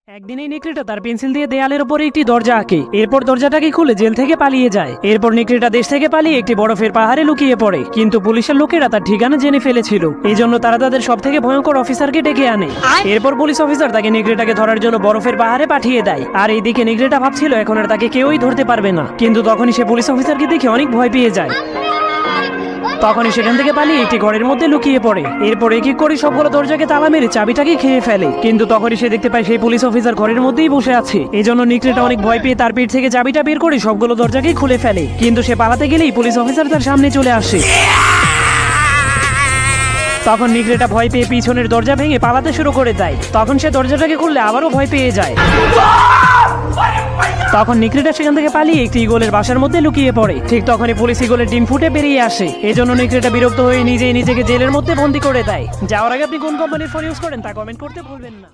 একদিনই নেকড়েটা তার পেন্সিল দিয়ে দেয়ালের উপরে একটি দরজা আঁকে। এরপর দরজাটাকে খুলে জেল থেকে পালিয়ে যায়। এরপর নেকড়েটা দেশ থেকে পালিয়ে একটি বরফের পাহাড়ে লুকিয়ে পড়ে, কিন্তু পুলিশের লোকেরা তার ঠিকানা জেনে ফেলেছিল। এই জন্য তারা তাদের সব থেকে ভয়ঙ্কর অফিসারকে ডেকে আনে। এরপর পুলিশ অফিসার তাকে নেকড়েটাকে ধরার জন্য বরফের পাহাড়ে পাঠিয়ে দেয়। আর এইদিকে নেকড়েটা ভাবছিল এখন আর তাকে কেউই ধরতে পারবে না, কিন্তু তখনই সে পুলিশ অফিসারকে দেখে অনেক ভয় পেয়ে যায়। তখনই সেখান থেকে পালিয়ে একটি ঘরের মধ্যে লুকিয়ে পড়ে। এরপর এক এক করে সবগুলো দরজাকে তালা মেরে চাবিটাকে খেয়ে ফেলে, কিন্তু তখনই সে দেখতে পায় সেই পুলিশ অফিসার ঘরের মধ্যেই বসে আছে। এই জন্য নেকড়েটা অনেক ভয় পেয়ে তার পিঠ থেকে চাবিটা বের করে সবগুলো দরজাকে খুলে ফেলে, কিন্তু সে পালাতে গেলেই পুলিশ অফিসার তার সামনে চলে আসে। তখন নেকড়েটা ভয় পেয়ে পিছনের দরজা ভেঙে পালাতে শুরু করে দেয়। তখন সে দরজাটাকে খুললে আবারও ভয় পেয়ে যায়। তখন নেকড়েটা সেখান থেকে পালিয়ে একটি ঈগলের বাসার মধ্যে লুকিয়ে পড়ে। ঠিক তখনই পুলিশ ঈগলের ডিম ফুটে বেরিয়ে আসে। এজন্য নেকড়েটা বিরক্ত হয়ে নিজেই নিজেকে জেলের মধ্যে বন্দি করে দেয়। যাওয়ার আগে আপনি কোন কোম্পানির ফোন ইউজ করেন তা কমেন্ট করতে ভুলবেন না।